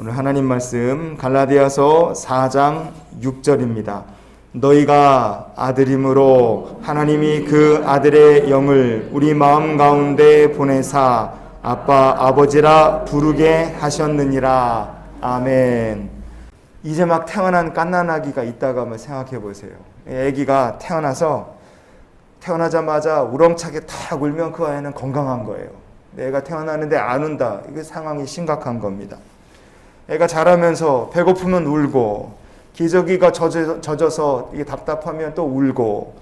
오늘 하나님 말씀 갈라디아서 4장 6절입니다. 너희가 아들임으로 하나님이 그 아들의 영을 우리 마음 가운데 보내사 아빠 아버지라 부르게 하셨느니라. 아멘. 이제 막 태어난 갓난아기가 있다가 한번 생각해 보세요. 아기가 태어나자마자 우렁차게 탁 울면 그 아이는 건강한 거예요. 애가 태어나는데 안 운다. 이게 상황이 심각한 겁니다. 애가 자라면서 배고프면 울고, 기저귀가 젖어서 이게 답답하면 또 울고,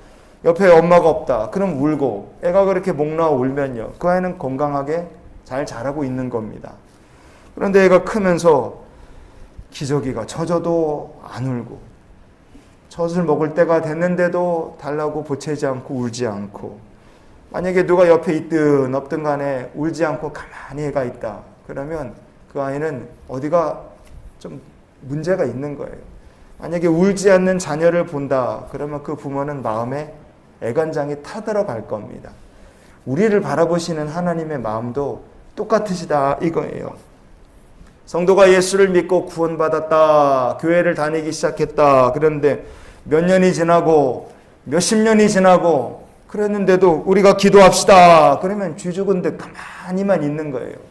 옆에 엄마가 없다. 그럼 울고, 애가 그렇게 목 나와 울면요, 그 아이는 건강하게 잘 자라고 있는 겁니다. 그런데 애가 크면서 기저귀가 젖어도 안 울고, 젖을 먹을 때가 됐는데도 달라고 보채지 않고 울지 않고, 만약에 누가 옆에 있든 없든 간에 울지 않고 가만히 애가 있다. 그러면 그 아이는 어디가 좀 문제가 있는 거예요. 만약에 울지 않는 자녀를 본다. 그러면 그 부모는 마음에 애간장이 타들어갈 겁니다. 우리를 바라보시는 하나님의 마음도 똑같으시다 이거예요. 성도가 예수를 믿고 구원받았다. 교회를 다니기 시작했다. 그런데 몇 년이 지나고 몇십 년이 지나고 그랬는데도 우리가 기도합시다. 그러면 쥐 죽은 듯 가만히만 있는 거예요.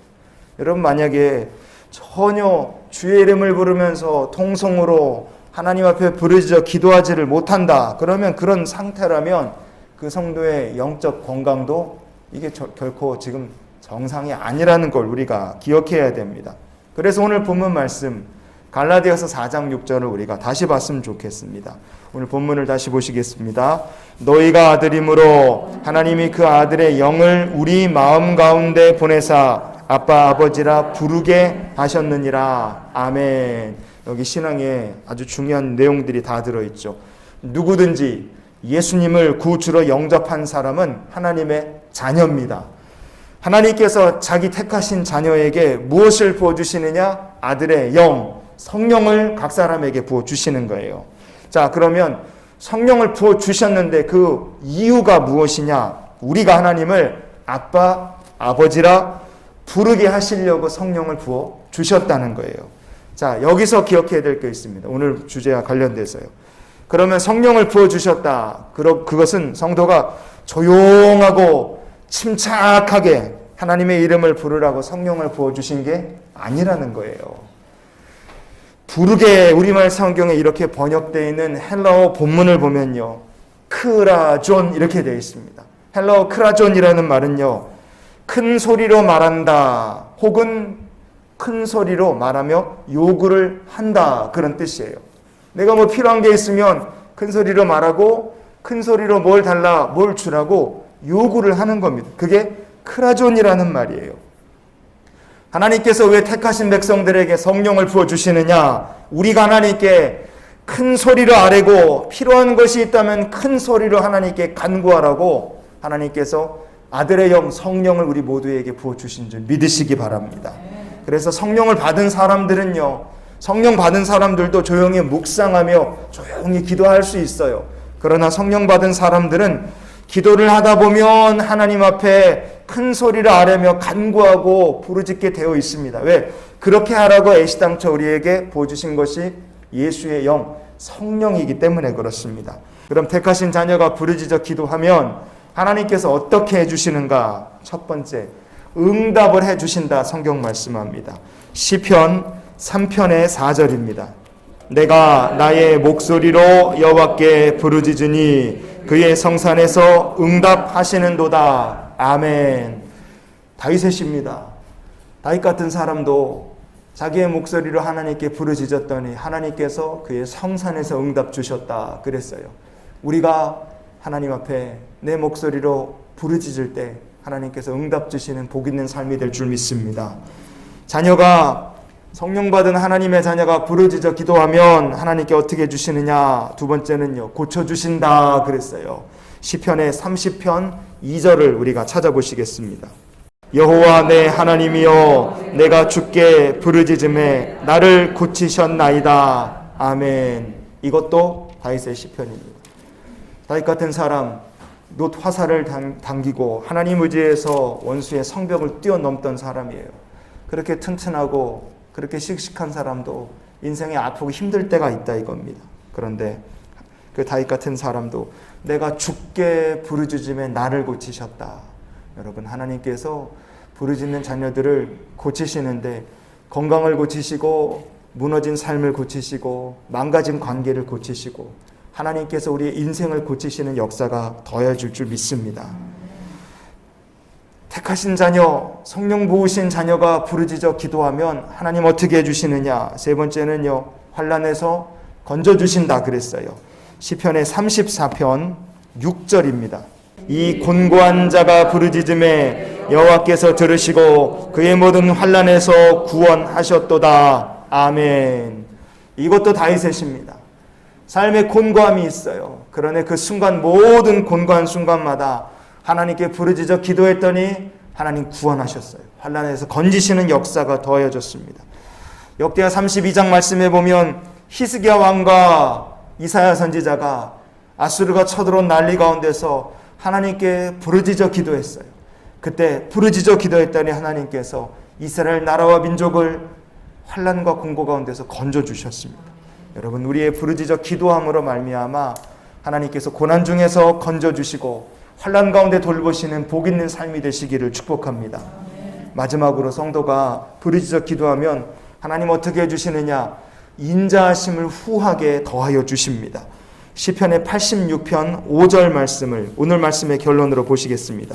여러분, 만약에 전혀 주의 이름을 부르면서 통성으로 하나님 앞에 부르짖어 기도하지를 못한다. 그러면 그런 상태라면 그 성도의 영적 건강도 이게 결코 지금 정상이 아니라는 걸 우리가 기억해야 됩니다. 그래서 오늘 본문 말씀 갈라디아서 4장 6절을 우리가 다시 봤으면 좋겠습니다. 오늘 본문을 다시 보시겠습니다. 너희가 아들임으로 하나님이 그 아들의 영을 우리 마음 가운데 보내사 아빠 아버지라 부르게 하셨느니라. 아멘. 여기 신앙에 아주 중요한 내용들이 다 들어있죠. 누구든지 예수님을 구주로 영접한 사람은 하나님의 자녀입니다. 하나님께서 자기 택하신 자녀에게 무엇을 부어주시느냐? 아들의 영, 성령을 각 사람에게 부어주시는 거예요. 자, 그러면 성령을 부어주셨는데 그 이유가 무엇이냐? 우리가 하나님을 아빠, 아버지라 부르게 하시려고 성령을 부어주셨다는 거예요. 자, 여기서 기억해야 될 게 있습니다. 오늘 주제와 관련돼서요. 그러면 성령을 부어주셨다. 그것은 성도가 조용하고 침착하게 하나님의 이름을 부르라고 성령을 부어주신 게 아니라는 거예요. 부르게 우리말 성경에 이렇게 번역되어 있는 헬라어 본문을 보면요, 크라존 이렇게 되어 있습니다. 헬라어 크라존이라는 말은요, 큰 소리로 말한다 혹은 큰 소리로 말하며 요구를 한다, 그런 뜻이에요. 내가 뭐 필요한 게 있으면 큰 소리로 말하고 큰 소리로 뭘 달라 뭘 주라고 요구를 하는 겁니다. 그게 크라존이라는 말이에요. 하나님께서 왜 택하신 백성들에게 성령을 부어주시느냐? 우리가 하나님께 큰 소리로 아뢰고 필요한 것이 있다면 큰 소리로 하나님께 간구하라고 하나님께서 아들의 영 성령을 우리 모두에게 부어주신 줄 믿으시기 바랍니다. 그래서 성령을 받은 사람들은요, 성령 받은 사람들도 조용히 묵상하며 조용히 기도할 수 있어요. 그러나 성령 받은 사람들은 기도를 하다 보면 하나님 앞에 큰 소리를 아뢰며 간구하고 부르짖게 되어 있습니다. 왜? 그렇게 하라고 애시당초 우리에게 부어주신 것이 예수의 영, 성령이기 때문에 그렇습니다. 그럼 택하신 자녀가 부르짖어 기도하면 하나님께서 어떻게 해주시는가? 첫 번째, 응답을 해주신다. 성경 말씀합니다. 시편 3편의 4절입니다. 내가 나의 목소리로 여호와께 부르짖으니 그의 성산에서 응답하시는도다. 아멘. 다윗입니다. 다윗 같은 사람도 자기의 목소리로 하나님께 부르짖었더니 하나님께서 그의 성산에서 응답 주셨다 그랬어요. 우리가 하나님 앞에 내 목소리로 부르짖을 때 하나님께서 응답 주시는 복 있는 삶이 될 줄 믿습니다. 자녀가 성령 받은 하나님의 자녀가 부르짖어 기도하면 하나님께 어떻게 해주시느냐? 두 번째는요, 고쳐주신다 그랬어요. 시편의 30편 2절을 우리가 찾아보시겠습니다. 여호와 내 하나님이여 내가 주께 부르짖음에 나를 고치셨나이다. 아멘. 이것도 다윗의 시편입니다. 다윗 같은 사람, 놋 화살을 당기고 하나님 의지에서 원수의 성벽을 뛰어넘던 사람이에요. 그렇게 튼튼하고 그렇게 씩씩한 사람도 인생에 아프고 힘들 때가 있다 이겁니다. 그런데 그 다윗 같은 사람도 내가 죽게 부르짖음에 나를 고치셨다. 여러분, 하나님께서 부르짖는 자녀들을 고치시는데 건강을 고치시고 무너진 삶을 고치시고 망가진 관계를 고치시고 하나님께서 우리의 인생을 고치시는 역사가 더해질 줄 믿습니다. 택하신 자녀, 성령 부으신 자녀가 부르짖어 기도하면 하나님 어떻게 해주시느냐? 세 번째는요, 환난에서 건져주신다 그랬어요. 시편의 34편 6절입니다. 이 곤고한 자가 부르짖음에 여호와께서 들으시고 그의 모든 환난에서 구원하셨도다. 아멘. 이것도 다윗의 시입니다. 삶에 곤고함이 있어요. 그러나 그 순간, 모든 곤고한 순간마다 하나님께 부르짖어 기도했더니 하나님 구원하셨어요. 환난에서 건지시는 역사가 더해졌습니다. 역대하 32장 말씀에 보면 히스기야 왕과 이사야 선지자가 아수르가 쳐들어온 난리 가운데서 하나님께 부르짖어 기도했어요. 그때 부르짖어 기도했더니 하나님께서 이스라엘 나라와 민족을 환난과 공고 가운데서 건져주셨습니다. 여러분, 우리의 부르짖어 기도함으로 말미암아 하나님께서 고난 중에서 건져주시고 환난 가운데 돌보시는 복 있는 삶이 되시기를 축복합니다. 마지막으로 성도가 부르짖어 기도하면 하나님 어떻게 해주시느냐? 인자하심을 후하게 더하여 주십니다. 시편의 86편 5절 말씀을 오늘 말씀의 결론으로 보시겠습니다.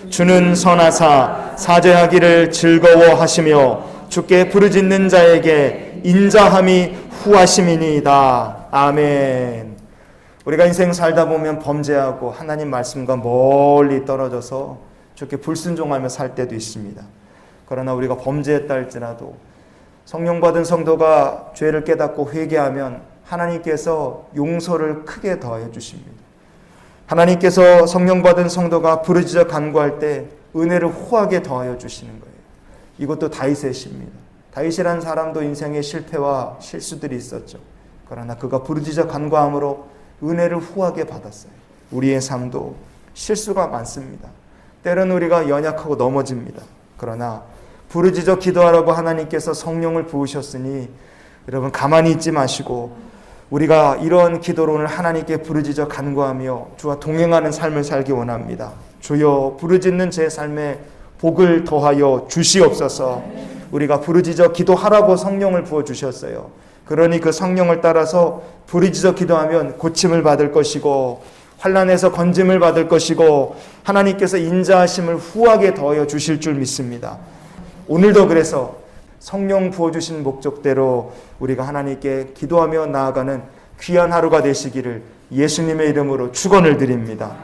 주는 선하사 사죄하기를 즐거워하시며 주께 부르짖는 자에게 인자함이 후하심이니이다. 아멘. 우리가 인생 살다 보면 범죄하고 하나님 말씀과 멀리 떨어져서 주께 불순종하며 살 때도 있습니다. 그러나 우리가 범죄했다 할지라도 성령 받은 성도가 죄를 깨닫고 회개하면 하나님께서 용서를 크게 더해 주십니다. 하나님께서 성령 받은 성도가 부르짖어 간구할 때 은혜를 호하게 더하여 주시는 거예요. 이것도 다윗의 시입니다. 다윗이라는 사람도 인생의 실패와 실수들이 있었죠. 그러나 그가 부르짖어 간구함으로 은혜를 후하게 받았어요. 우리의 삶도 실수가 많습니다. 때로는 우리가 연약하고 넘어집니다. 그러나 부르짖어 기도하라고 하나님께서 성령을 부으셨으니 여러분 가만히 있지 마시고 우리가 이런 기도로 오늘 하나님께 부르짖어 간구하며 주와 동행하는 삶을 살기 원합니다. 주여, 부르짖는 제 삶에 복을 더하여 주시옵소서. 우리가 부르짖어 기도하라고 성령을 부어주셨어요. 그러니 그 성령을 따라서 부르짖어 기도하면 고침을 받을 것이고 환난에서 건짐을 받을 것이고 하나님께서 인자하심을 후하게 더하여 주실 줄 믿습니다. 오늘도 그래서 성령 부어주신 목적대로 우리가 하나님께 기도하며 나아가는 귀한 하루가 되시기를 예수님의 이름으로 축원을 드립니다.